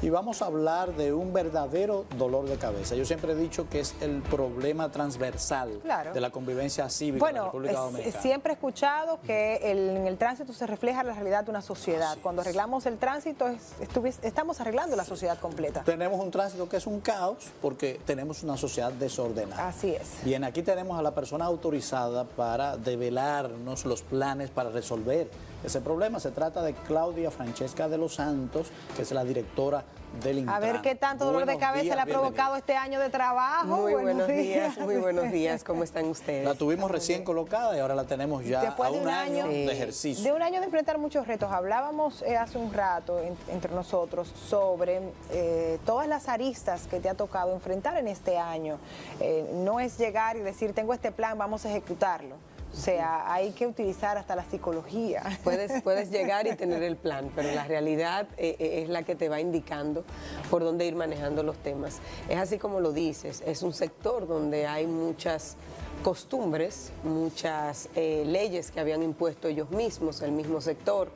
Y vamos a hablar de un verdadero dolor de cabeza. Yo siempre he dicho que es el problema transversal de la convivencia cívica en la República Dominicana. Siempre he escuchado que en el tránsito se refleja la realidad de una sociedad. Cuando arreglamos el tránsito, estamos arreglando la sociedad completa. Tenemos un tránsito que es un caos porque tenemos una sociedad desordenada. Así es. Bien, aquí tenemos a la persona autorizada para develarnos los planes para resolver ese problema. Se trata de Claudia Francesca de los Santos, que es la directora del Intran. A ver qué tanto dolor de cabeza le ha provocado este año de trabajo. Muy buenos días, muy buenos días. ¿Cómo están ustedes? La tuvimos recién colocada y ahora la tenemos ya después a un año de ejercicio. De un año de enfrentar muchos retos. Hablábamos hace un rato entre nosotros sobre todas las aristas que te ha tocado enfrentar en este año. No es llegar y decir, tengo este plan, vamos a ejecutarlo. O sea, hay que utilizar hasta la psicología. Puedes llegar y tener el plan, pero la realidad es la que te va indicando por dónde ir manejando los temas. Es así como lo dices, es un sector donde hay muchas costumbres, muchas leyes que habían impuesto ellos mismos, el mismo sector,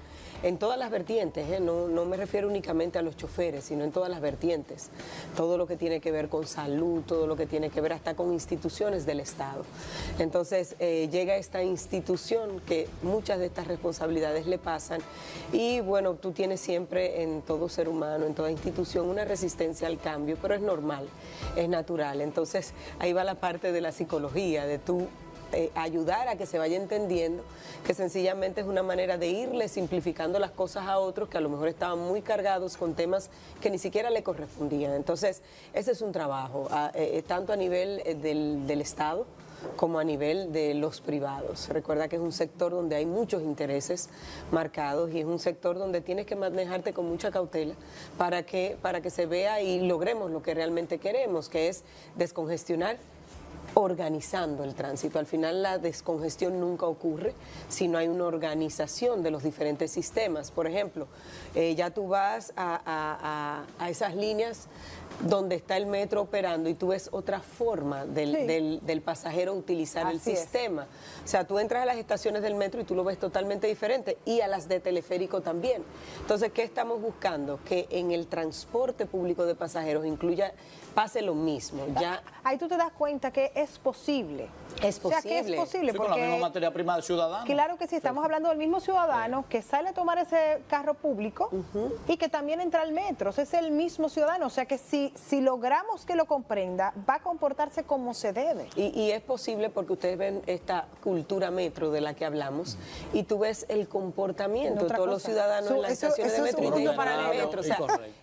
en todas las vertientes, no me refiero únicamente a los choferes, sino en todas las vertientes. Todo lo que tiene que ver con salud, todo lo que tiene que ver hasta con instituciones del Estado. Entonces llega esta institución que muchas de estas responsabilidades le pasan y bueno, tú tienes siempre en todo ser humano, en toda institución, una resistencia al cambio, pero es normal, es natural. Entonces ahí va la parte de la psicología, de tú ayudar a que se vaya entendiendo que sencillamente es una manera de irle simplificando las cosas a otros que a lo mejor estaban muy cargados con temas que ni siquiera le correspondían. Entonces, ese es un trabajo, tanto a nivel del Estado como a nivel de los privados. Recuerda que es un sector donde hay muchos intereses marcados y es un sector donde tienes que manejarte con mucha cautela para que se vea y logremos lo que realmente queremos, que es descongestionar organizando el tránsito. Al final la descongestión nunca ocurre si no hay una organización de los diferentes sistemas. Por ejemplo, ya tú vas a esas líneas donde está el metro operando y tú ves otra forma del pasajero utilizar el sistema. O sea, tú entras a las estaciones del metro y tú lo ves totalmente diferente y a las de teleférico también. Entonces, ¿qué estamos buscando? Que en el transporte público de pasajeros pase lo mismo. Ya ahí tú te das cuenta que es posible. Es posible. O sea, que es posible. Sí, porque, con la misma materia prima del ciudadano. Claro que sí, estamos hablando del mismo ciudadano que sale a tomar ese carro público y que también entra al metro. O sea, es el mismo ciudadano. O sea, que si logramos que lo comprenda, va a comportarse como se debe. Y es posible porque ustedes ven esta cultura metro de la que hablamos y tú ves el comportamiento de todos los ciudadanos en las estaciones de metro y metro. O sea,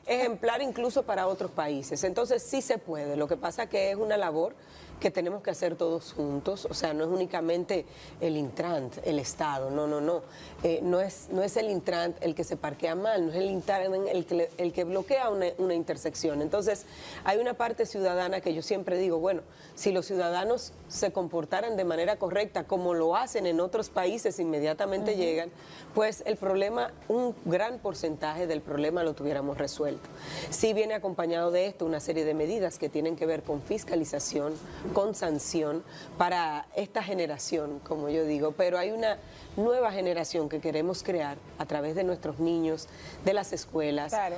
ejemplar incluso para otros países. Entonces, sí se puede. Lo que pasa que es una labor que tenemos que hacer todos juntos, o sea, no es únicamente el Intran, el Estado, no. No es el Intran el que se parquea mal, no es el Intran el que bloquea una intersección. Entonces, hay una parte ciudadana que yo siempre digo, bueno, si los ciudadanos se comportaran de manera correcta, como lo hacen en otros países, inmediatamente llegan, pues el problema, un gran porcentaje del problema lo tuviéramos resuelto. Sí viene acompañado de esto una serie de medidas que tienen que ver con fiscalización, con sanción para esta generación, como yo digo, pero hay una nueva generación que queremos crear a través de nuestros niños, de las escuelas. Claro.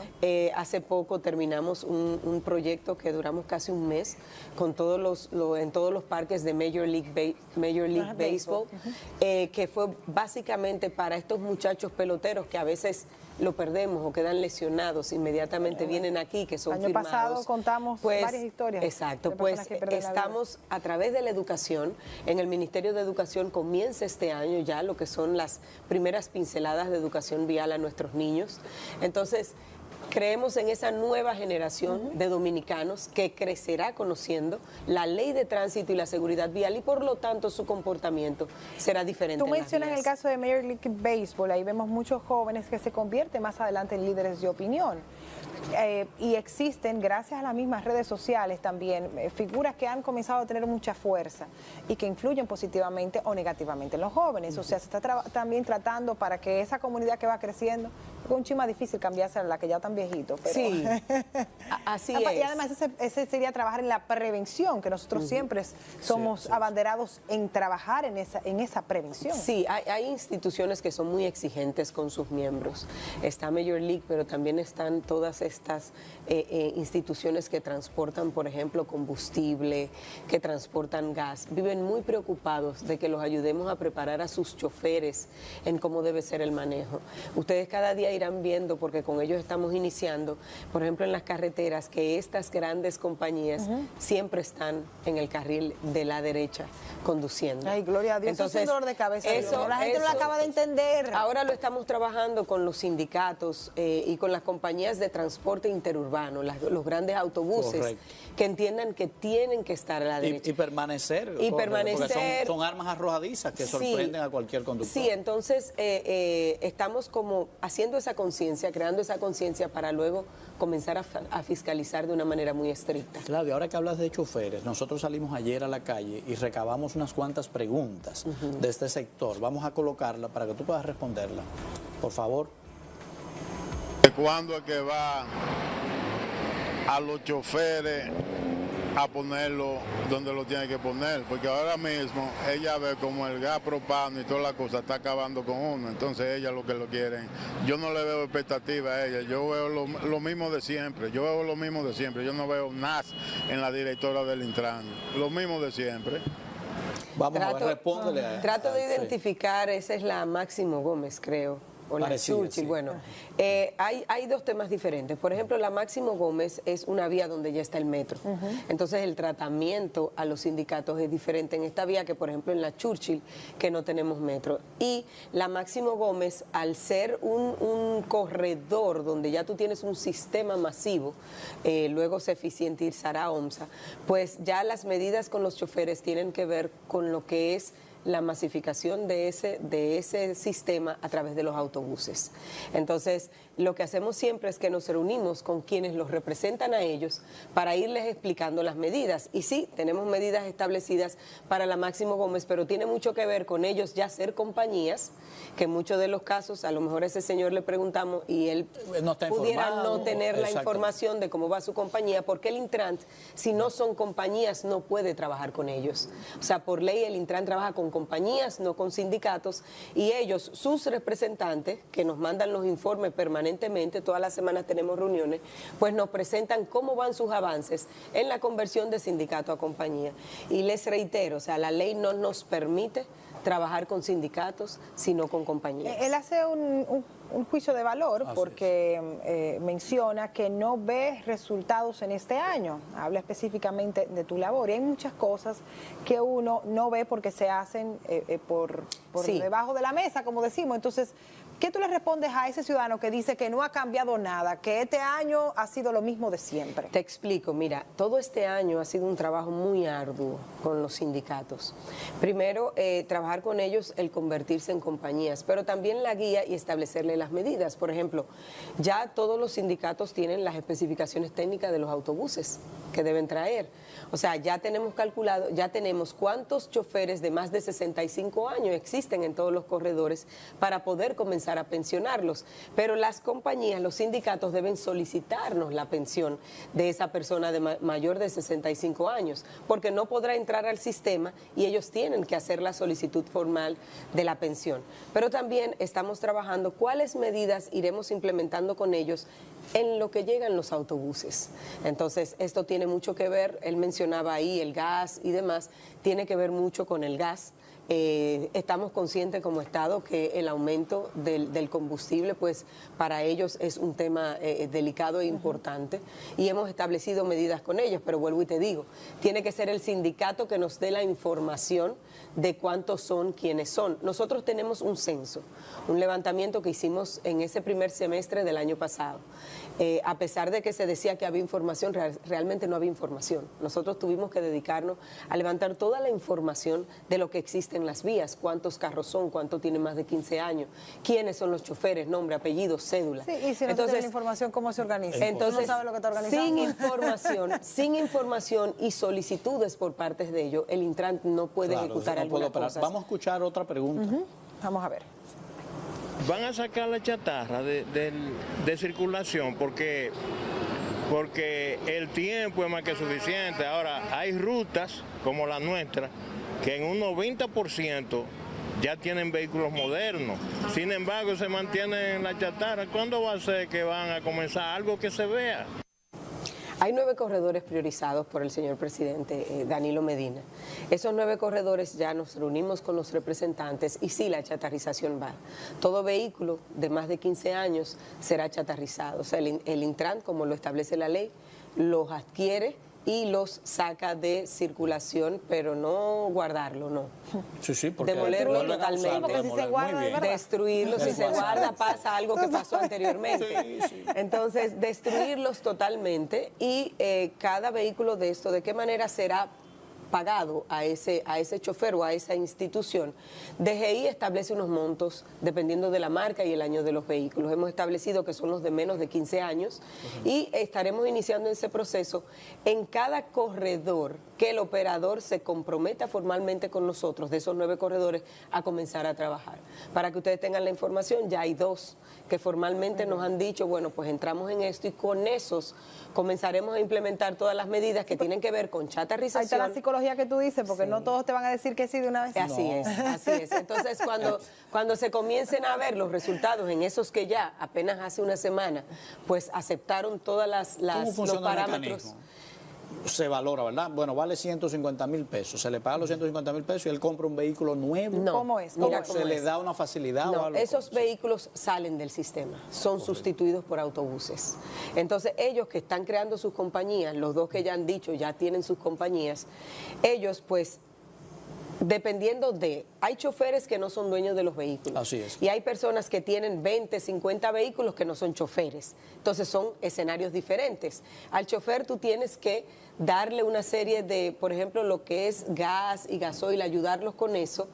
Hace poco terminamos un proyecto que duramos casi un mes con en todos los parques de Major League Baseball, que fue básicamente para estos muchachos peloteros que a veces lo perdemos o quedan lesionados, inmediatamente vienen aquí, que son firmados. El año pasado contamos varias historias. Exacto, pues estamos a través de la educación, en el Ministerio de Educación comienza este año ya lo que son las primeras pinceladas de educación vial a nuestros niños. Entonces, creemos en esa nueva generación de dominicanos que crecerá conociendo la ley de tránsito y la seguridad vial y por lo tanto su comportamiento será diferente. Tú mencionas el caso de Major League Baseball, ahí vemos muchos jóvenes que se convierten más adelante en líderes de opinión. Y existen, gracias a las mismas redes sociales también, figuras que han comenzado a tener mucha fuerza y que influyen positivamente o negativamente en los jóvenes. O sea, se está también tratando para que esa comunidad que va creciendo es un chima difícil cambiarse a la que ya tan viejito. Pero... Sí, así es. Y además ese sería trabajar en la prevención, que nosotros siempre somos abanderados en trabajar en esa prevención. Sí, hay instituciones que son muy exigentes con sus miembros. Está Major League, pero también están todas estas instituciones que transportan, por ejemplo, combustible, que transportan gas. Viven muy preocupados de que los ayudemos a preparar a sus choferes en cómo debe ser el manejo. Ustedes cada día irán viendo, porque con ellos estamos iniciando, por ejemplo, en las carreteras, que estas grandes compañías siempre están en el carril de la derecha conduciendo. Ay, gloria a Dios. Entonces, es un dolor de cabeza. La gente no lo acaba de entender. Ahora lo estamos trabajando con los sindicatos y con las compañías de transporte interurbano, los grandes autobuses. Correcto. Que entiendan que tienen que estar a la derecha. Y permanecer. Porque son armas arrojadizas que sorprenden a cualquier conductor. Sí, entonces estamos como haciendo esa conciencia, creando esa conciencia para luego comenzar a fiscalizar de una manera muy estricta. Claudia, ahora que hablas de choferes, nosotros salimos ayer a la calle y recabamos unas cuantas preguntas de este sector. Vamos a colocarla para que tú puedas responderla. Por favor. ¿Cuándo es que va a los choferes a ponerlo donde lo tiene que poner? Porque ahora mismo ella ve como el gas propano y toda la cosa está acabando con uno, entonces ella lo que lo quieren. Yo no le veo expectativa a ella, yo veo lo mismo de siempre, yo no veo nada en la directora del Intran, lo mismo de siempre. Vamos a ver, respóndele a Trato de identificar, esa es la Máximo Gómez, creo. O la Churchill, sí. Bueno, hay dos temas diferentes. Por ejemplo, la Máximo Gómez es una vía donde ya está el metro. Entonces, el tratamiento a los sindicatos es diferente en esta vía que, por ejemplo, en la Churchill, que no tenemos metro. Y la Máximo Gómez, al ser un corredor donde ya tú tienes un sistema masivo, luego se eficientizará OMSA, pues ya las medidas con los choferes tienen que ver con lo que es la masificación de ese sistema a través de los autobuses. Entonces, lo que hacemos siempre es que nos reunimos con quienes los representan a ellos para irles explicando las medidas. Y sí, tenemos medidas establecidas para la Máximo Gómez, pero tiene mucho que ver con ellos ya ser compañías, que en muchos de los casos, a lo mejor a ese señor le preguntamos y él pudiera no tener la información de cómo va su compañía, porque el Intran, si no son compañías, no puede trabajar con ellos. O sea, por ley el Intran trabaja con compañías, no con sindicatos, y ellos, sus representantes, que nos mandan los informes permanentemente, todas las semanas tenemos reuniones, pues nos presentan cómo van sus avances en la conversión de sindicato a compañía. Y les reitero, o sea, la ley no nos permite trabajar con sindicatos, sino con compañías. Él hace un juicio de valor porque menciona que no ve resultados en este año. Habla específicamente de tu labor. Y hay muchas cosas que uno no ve porque se hacen por debajo de la mesa, como decimos. Entonces, ¿qué tú le respondes a ese ciudadano que dice que no ha cambiado nada, que este año ha sido lo mismo de siempre? Te explico, mira, todo este año ha sido un trabajo muy arduo con los sindicatos. Primero, trabajar con ellos, el convertirse en compañías, pero también la guía y establecerle las medidas. Por ejemplo, ya todos los sindicatos tienen las especificaciones técnicas de los autobuses que deben traer. O sea, ya tenemos calculado, ya tenemos cuántos choferes de más de 65 años existen en todos los corredores para poder comenzar a pensionarlos, pero las compañías, los sindicatos deben solicitarnos la pensión de esa persona de mayor de 65 años, porque no podrá entrar al sistema y ellos tienen que hacer la solicitud formal de la pensión. Pero también estamos trabajando cuáles medidas iremos implementando con ellos en lo que llegan los autobuses. Entonces, esto tiene mucho que ver, él mencionaba ahí el gas y demás, tiene que ver mucho con el gas. Estamos conscientes como Estado que el aumento del combustible, pues para ellos es un tema delicado e importante, y hemos establecido medidas con ellos, pero vuelvo y te digo, tiene que ser el sindicato que nos dé la información de cuántos son, quiénes son. Nosotros tenemos un censo, un levantamiento que hicimos en ese primer semestre del año pasado. A pesar de que se decía que había información, realmente no había información. Nosotros tuvimos que dedicarnos a levantar toda la información de lo que existe en las vías, cuántos carros son, cuánto tienen más de 15 años, quiénes son los choferes, nombre, apellido, cédula. Sí, y si no tiene la información, ¿cómo se organiza? Entonces, no sabe lo que está organizando. sin información y solicitudes por parte de ellos, el Intran no puede ejecutar algunas cosas. Vamos a escuchar otra pregunta. Vamos a ver. van a sacar la chatarra de circulación porque el tiempo es más que suficiente. Ahora, hay rutas como la nuestra que en un 90% ya tienen vehículos modernos. Sin embargo, se mantienen la chatarra. ¿Cuándo va a ser que van a comenzar algo que se vea? Hay 9 corredores priorizados por el señor presidente Danilo Medina. Esos 9 corredores ya nos reunimos con los representantes y sí, la chatarrización va. Todo vehículo de más de 15 años será chatarrizado. O sea, el Intran, como lo establece la ley, los adquiere y los saca de circulación, pero no guardarlo, no. Sí, porque demolerlo totalmente. Sí, porque si se guarda, de verdad. Destruirlo, si se guarda pasa algo que pasó anteriormente. Sí. Entonces, destruirlos totalmente y cada vehículo de esto, ¿de qué manera será pagado a ese chofer o a esa institución? DGI establece unos montos dependiendo de la marca y el año de los vehículos. Hemos establecido que son los de menos de 15 años y estaremos iniciando ese proceso en cada corredor que el operador se comprometa formalmente con nosotros, de esos 9 corredores, a comenzar a trabajar. Para que ustedes tengan la información, ya hay 2 que formalmente nos han dicho, bueno, pues entramos en esto y con esos comenzaremos a implementar todas las medidas que tienen que ver con chatarrización. Ahí está la psicología que tú dices, porque no todos te van a decir que sí de una vez. Así es. Entonces, cuando se comiencen a ver los resultados en esos que ya apenas hace una semana, pues aceptaron todas los parámetros. Se valora, ¿verdad? Bueno, vale 150.000 pesos. Se le paga los 150.000 pesos y él compra un vehículo nuevo. No. ¿Cómo es? Mira ¿Se le da una facilidad No, o algo? esos vehículos salen del sistema, son sustituidos por autobuses. Entonces, ellos que están creando sus compañías, los 2 que ya han dicho, ya tienen sus compañías, ellos pues, dependiendo hay choferes que no son dueños de los vehículos. Así es. Y hay personas que tienen 20, 50 vehículos que no son choferes. Entonces son escenarios diferentes. Al chofer tú tienes que darle una serie de, por ejemplo, lo que es gas y gasoil, ayudarlos con eso,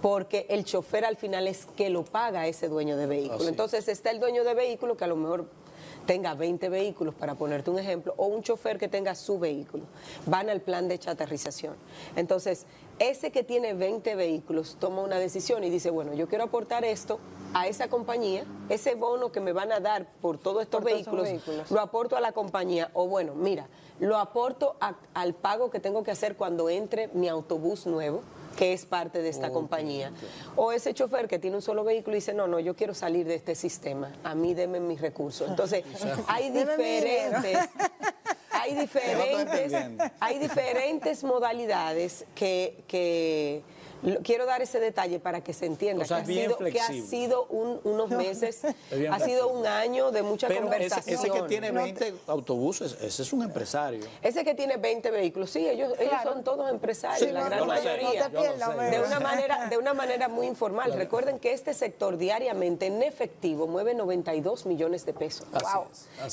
porque el chofer al final es que lo paga ese dueño de vehículo. Entonces está el dueño de vehículo que a lo mejor tenga 20 vehículos, para ponerte un ejemplo, o un chofer que tenga su vehículo. Van al plan de chatarrización. Entonces, ese que tiene 20 vehículos toma una decisión y dice, bueno, yo quiero aportar esto a esa compañía, ese bono que me van a dar por todos estos vehículos, lo aporto a la compañía, o bueno, mira, lo aporto al pago que tengo que hacer cuando entre mi autobús nuevo, que es parte de esta compañía. O ese chofer que tiene un solo vehículo y dice, no, yo quiero salir de este sistema, a mí denme mis recursos. Entonces, hay diferentes modalidades que quiero dar ese detalle para que se entienda, que ha sido unos meses, ha sido un año de mucha conversación. Ese que tiene 20 autobuses, ese es un empresario. Ese que tiene 20 vehículos, sí, ellos son todos empresarios, la gran mayoría. De una manera muy informal. Recuerden que este sector diariamente en efectivo mueve 92 millones de pesos.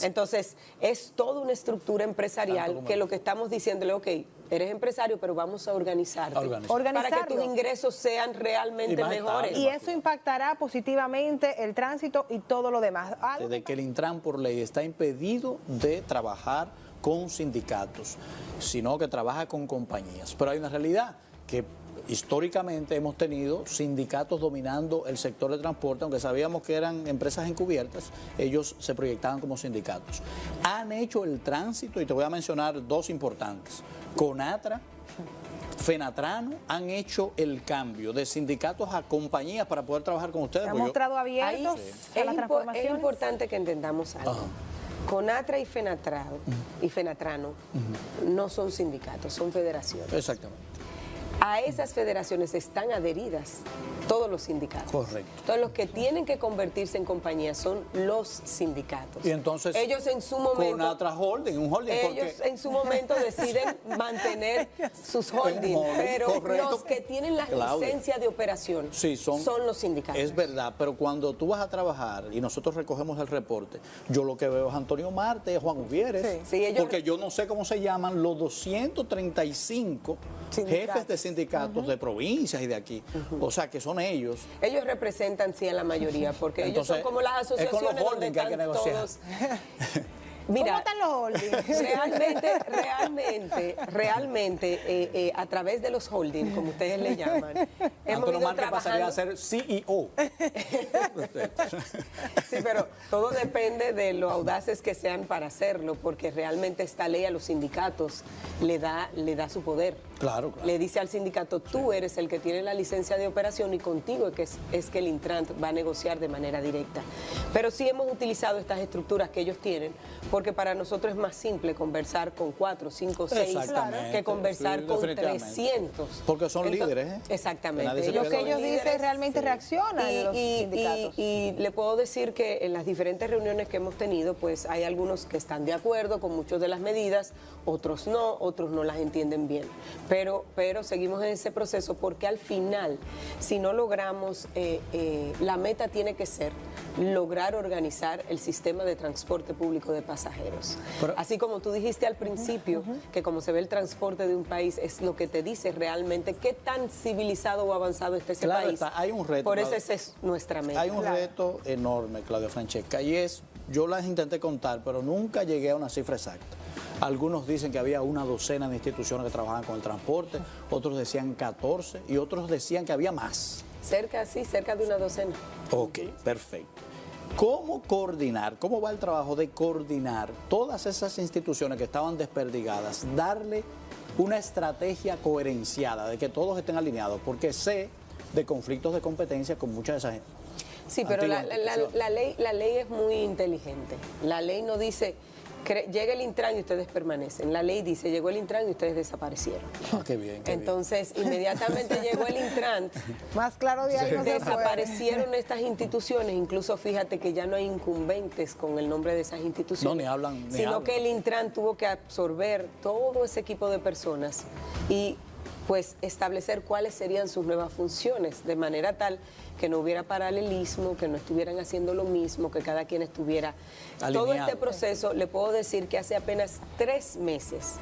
Entonces, es toda una estructura empresarial que lo que estamos diciéndole, ok, eres empresario, pero vamos a organizarte para que tus ingresos sean realmente mejores. Y eso impactará positivamente el tránsito y todo lo demás. De que el Intran por ley está impedido de trabajar con sindicatos, sino que trabaja con compañías. Pero hay una realidad que históricamente hemos tenido sindicatos dominando el sector de transporte, aunque sabíamos que eran empresas encubiertas, ellos se proyectaban como sindicatos. Han hecho el tránsito, y te voy a mencionar 2 importantes. Conatra, Fenatrano han hecho el cambio de sindicatos a compañías para poder trabajar con ustedes. Se han mostrado abiertos a la transformación. Es importante que entendamos algo. Conatra y Fenatrano no son sindicatos, son federaciones. Exactamente. A esas federaciones están adheridas todos los sindicatos. Correcto. Entonces, los que tienen que convertirse en compañías son los sindicatos. Y entonces, ellos en su momento, Conatra Holding, un holding. Ellos en su momento deciden mantener sus holdings, pero los que tienen la licencia de operación son los sindicatos. Es verdad, pero cuando tú vas a trabajar y nosotros recogemos el reporte, yo lo que veo es Antonio Marte, Juan Uvieres, porque yo no sé cómo se llaman los 235 jefes de sindicatos de provincias y de aquí. O sea, que son ellos. Ellos representan, sí, a la mayoría, porque entonces, ellos son como las asociaciones es con los holdings que hay que negociar. Todos. Mira, ¿cómo están los holdings? Realmente, a través de los holdings, como ustedes le llaman, hemos Antonio ido Marte pasaría a ser CEO. Todo depende de lo audaces que sean para hacerlo, porque realmente esta ley a los sindicatos le da su poder. Claro. Le dice al sindicato, tú eres el que tiene la licencia de operación y contigo es que el Intran va a negociar de manera directa. Pero sí hemos utilizado estas estructuras que ellos tienen, porque para nosotros es más simple conversar con 4, 5, 6 que conversar con 300. Porque son líderes, ¿eh? Exactamente. Lo que ellos dicen realmente reaccionan los sindicatos. Y le puedo decir que en las diferentes reuniones que hemos tenido, pues hay algunos que están de acuerdo con muchas de las medidas, otros no las entienden bien. Pero seguimos en ese proceso porque al final, si no logramos, la meta tiene que ser lograr organizar el sistema de transporte público de pasajeros. Así como tú dijiste al principio, que como se ve el transporte de un país es lo que te dice realmente qué tan civilizado o avanzado está ese país. Hay un reto. Por eso esa es nuestra meta. Hay un reto enorme, Claudia Francesca, y es, yo las intenté contar, pero nunca llegué a una cifra exacta. Algunos dicen que había una docena de instituciones que trabajaban con el transporte, otros decían 14 y otros decían que había más. Cerca de una docena. Ok, perfecto. ¿Cómo coordinar, cómo va el trabajo de coordinar todas esas instituciones que estaban desperdigadas, darle una estrategia coherenciada, de que todos estén alineados? Porque sé de conflictos de competencia con mucha de esa gente. Sí, pero la ley es muy inteligente. La ley no dice, llega el Intran y ustedes permanecen. La ley dice, llegó el Intran y ustedes desaparecieron. Qué bien. Entonces, inmediatamente llegó el Intran. Más claro de ahí no se puede. Desaparecieron estas instituciones, incluso fíjate que ya no hay incumbentes con el nombre de esas instituciones. No, ni hablan. Sino que el Intran tuvo que absorber todo ese equipo de personas y pues establecer cuáles serían sus nuevas funciones, de manera tal que no hubiera paralelismo, que no estuvieran haciendo lo mismo, que cada quien estuviera alineado. Todo este proceso, le puedo decir que hace apenas 3 meses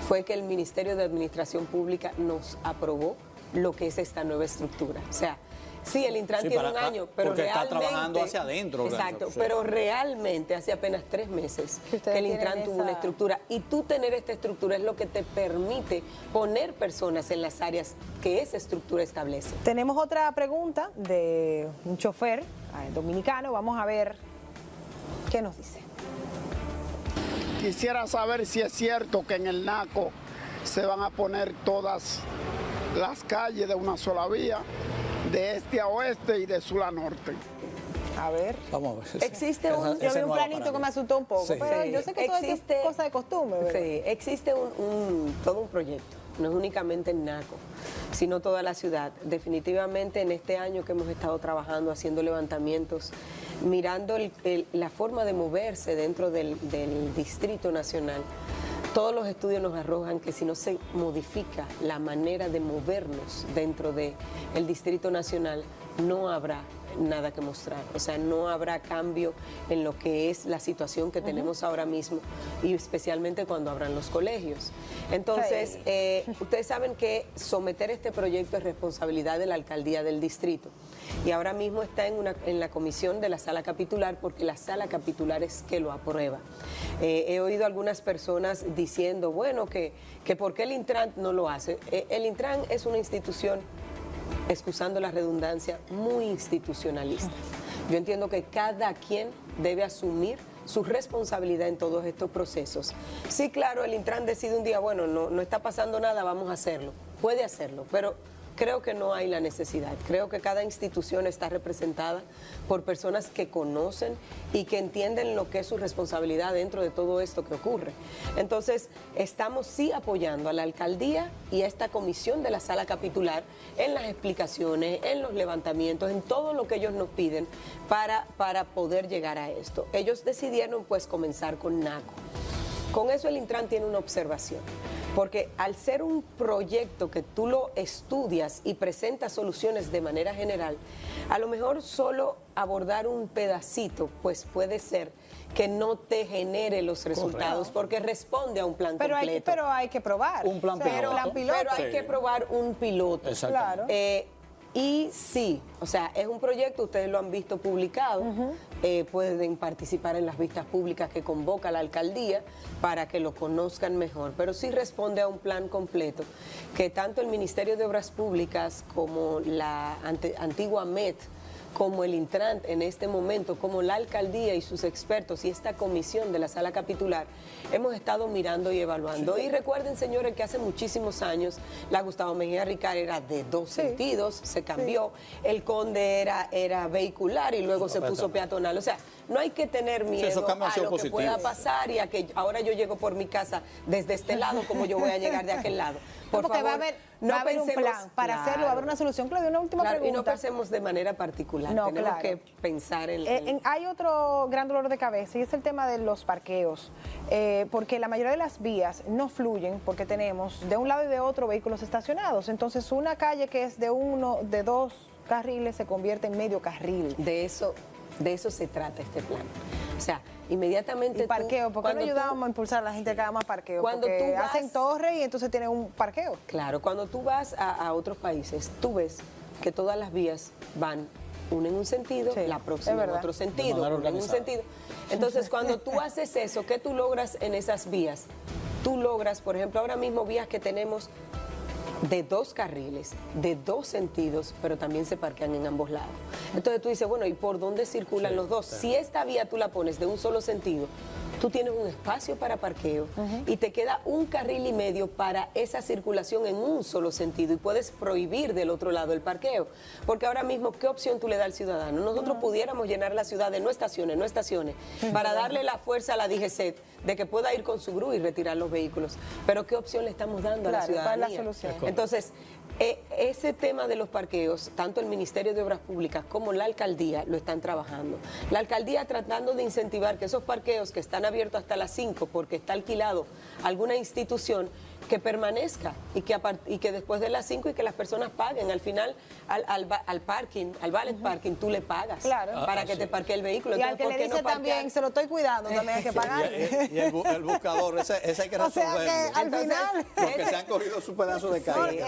fue que el Ministerio de Administración Pública nos aprobó lo que es esta nueva estructura. O sea, sí, el Intran tiene un año, pero porque realmente está trabajando hacia adentro. Exacto, sí. Pero realmente hace apenas 3 meses que el Intran tuvo una estructura. Y tú tener esta estructura es lo que te permite poner personas en las áreas que esa estructura establece. Tenemos otra pregunta de un chofer dominicano. Vamos a ver qué nos dice. Quisiera saber si es cierto que en el Naco se van a poner todas las calles de una sola vía, de este a oeste y de sur a norte. A ver. Vamos a ver. Existe un... Yo vi un planito que me asustó un poco, Sí. pero yo sé que todo esto es cosa de costumbre, ¿verdad? Sí, existe todo un proyecto, no es únicamente en Naco, sino toda la ciudad. Definitivamente en este año que hemos estado trabajando, haciendo levantamientos, mirando la forma de moverse dentro del Distrito Nacional, todos los estudios nos arrojan que si no se modifica la manera de movernos dentro del Distrito Nacional, no habrá nada que mostrar, o sea, no habrá cambio en lo que es la situación que tenemos ahora mismo y especialmente cuando abran los colegios. Entonces, ustedes saben que someter este proyecto es responsabilidad de la alcaldía del distrito y ahora mismo está en la comisión de la sala capitular porque la sala capitular es que lo aprueba. He oído algunas personas diciendo, bueno, que ¿por qué el Intran no lo hace? El Intran es una institución, excusando la redundancia, muy institucionalista. Yo entiendo que cada quien debe asumir su responsabilidad en todos estos procesos. Sí, claro, el Intran decide un día, bueno, no está pasando nada, vamos a hacerlo. Puede hacerlo, pero creo que no hay la necesidad. Creo que cada institución está representada por personas que conocen y que entienden lo que es su responsabilidad dentro de todo esto que ocurre. Entonces, estamos sí apoyando a la alcaldía y a esta comisión de la sala capitular en las explicaciones, en los levantamientos, en todo lo que ellos nos piden para poder llegar a esto. Ellos decidieron pues comenzar con Naco. Con eso el Intran tiene una observación, porque al ser un proyecto que tú lo estudias y presentas soluciones de manera general, a lo mejor solo abordar un pedacito, pues puede ser que no te genere los resultados, porque responde a un plan completo. Pero hay que probar. Un plan piloto. Pero hay que probar un piloto. Claro. Y sí, o sea, es un proyecto, ustedes lo han visto publicado, pueden participar en las vistas públicas que convoca la alcaldía para que lo conozcan mejor, pero sí responde a un plan completo que tanto el Ministerio de Obras Públicas como la antigua MET como el Intran en este momento, como la alcaldía y sus expertos y esta comisión de la sala capitular, hemos estado mirando y evaluando. Y recuerden, señores, que hace muchísimos años la Gustavo Mejía Ricard era de dos sentidos, se cambió, el Conde era vehicular y luego se puso peatonal. O sea, no hay que tener miedo a lo que pueda pasar y a que ahora yo llego por mi casa desde este lado como yo voy a llegar de aquel lado. Por favor, va a haber un plan para hacerlo, va a haber una solución. Claudia, una última pregunta. Y no pensemos de manera particular, tenemos que pensar Hay otro gran dolor de cabeza y es el tema de los parqueos, porque la mayoría de las vías no fluyen porque tenemos de un lado y de otro vehículos estacionados. Entonces una calle que es de dos carriles se convierte en medio carril. De eso se trata este plan. O sea, inmediatamente. Y parqueo, ¿por qué no ayudamos a impulsar a la gente que haga más parqueo? Porque hacen torre y entonces tienen un parqueo. Claro, cuando tú vas a otros países, tú ves que todas las vías van una en un sentido, la próxima en otro sentido, una en un sentido. Entonces, cuando tú haces eso, ¿qué tú logras en esas vías? Tú logras, por ejemplo, ahora mismo vías que tenemos de dos carriles, de dos sentidos, pero también se parquean en ambos lados. Entonces tú dices, bueno, ¿y por dónde circulan los dos? Si esta vía tú la pones de un solo sentido, tú tienes un espacio para parqueo y te queda un carril y medio para esa circulación en un solo sentido y puedes prohibir del otro lado el parqueo. Porque ahora mismo, ¿qué opción tú le das al ciudadano? Nosotros pudiéramos llenar la ciudad de no estaciones, para darle la fuerza a la DGCET de que pueda ir con su grúa y retirar los vehículos. Pero ¿qué opción le estamos dando a la ciudadanía? ¿Cuál es la solución? Entonces, ese tema de los parqueos, tanto el Ministerio de Obras Públicas como la alcaldía lo están trabajando. La alcaldía tratando de incentivar que esos parqueos que están abiertos hasta las 5 porque está alquilado alguna institución, que permanezca y que después de las 5 y que las personas paguen. Al final, al parking, al valet parking, tú le pagas para que te parquee el vehículo. Y entonces, al que le dice también, se lo estoy cuidando, también hay que pagar. Y el buscador, ese hay que resolverlo. O sea que al final... Los que se han cogido su pedazo de calle.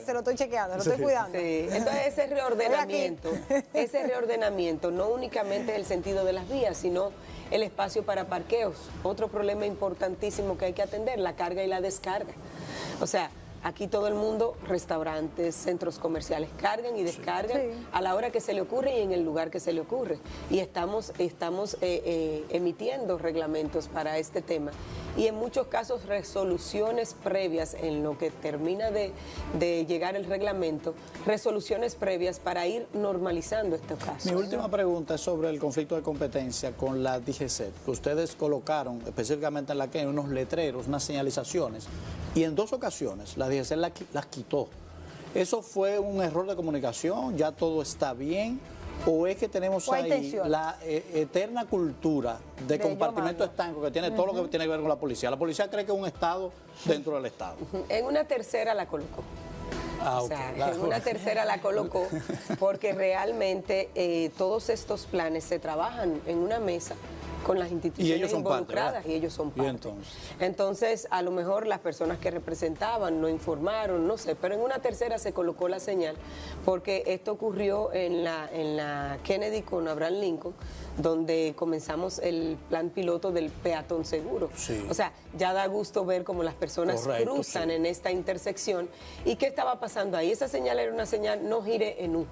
Se lo estoy chequeando, lo estoy cuidando. Sí. Entonces ese reordenamiento no únicamente es el sentido de las vías, sino el espacio para parqueos. Otro problema importantísimo que hay que atender, la carga y la descarga. O sea, aquí todo el mundo, restaurantes, centros comerciales, cargan y descargan a la hora que se le ocurre y en el lugar que se le ocurre. Y estamos emitiendo reglamentos para este tema. Y en muchos casos resoluciones previas, en lo que termina de llegar el reglamento, resoluciones previas para ir normalizando estos casos. Mi última pregunta es sobre el conflicto de competencia con la DGCET, que ustedes colocaron, específicamente en la que hay unos letreros, unas señalizaciones, y en 2 ocasiones la DGCET las quitó. ¿Eso fue un error de comunicación? ¿Ya todo está bien? ¿O es que tenemos ahí la eterna cultura de compartimento estanco que tiene todo lo que tiene que ver con la policía? La policía cree que es un Estado dentro del Estado. En una tercera la colocó. O sea, en una tercera la colocó porque realmente todos estos planes se trabajan en una mesa con las instituciones involucradas y ellos son parte. Entonces, a lo mejor las personas que representaban no informaron, no sé, pero en una tercera se colocó la señal porque esto ocurrió en la Kennedy con Abraham Lincoln, donde comenzamos el plan piloto del peatón seguro. O sea, ya da gusto ver cómo las personas cruzan en esta intersección. ¿Y qué estaba pasando ahí? Esa señal era una señal no gire en U.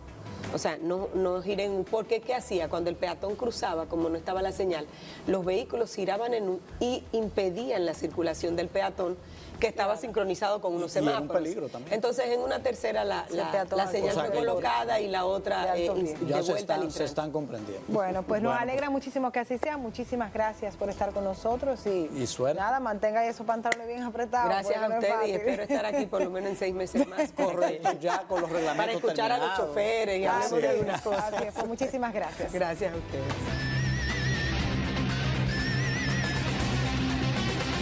O sea, no giren, porque ¿qué hacía? Cuando el peatón cruzaba, como no estaba la señal, los vehículos giraban en U y impedían la circulación del peatón, que estaba sincronizado con unos semáforos. Y es un peligro también. Entonces, en una tercera la señal fue colocada y la otra de vuelta al se están comprendiendo. Bueno, pues nos alegra muchísimo que así sea. Muchísimas gracias por estar con nosotros y suerte. Nada, mantenga esos pantalones bien apretados. Gracias a ustedes y espero estar aquí por lo menos en 6 meses más. Correcto, ya con los reglamentos para escuchar a los choferes y hablemos de algunas cosas. Así es, pues muchísimas gracias. Gracias a ustedes.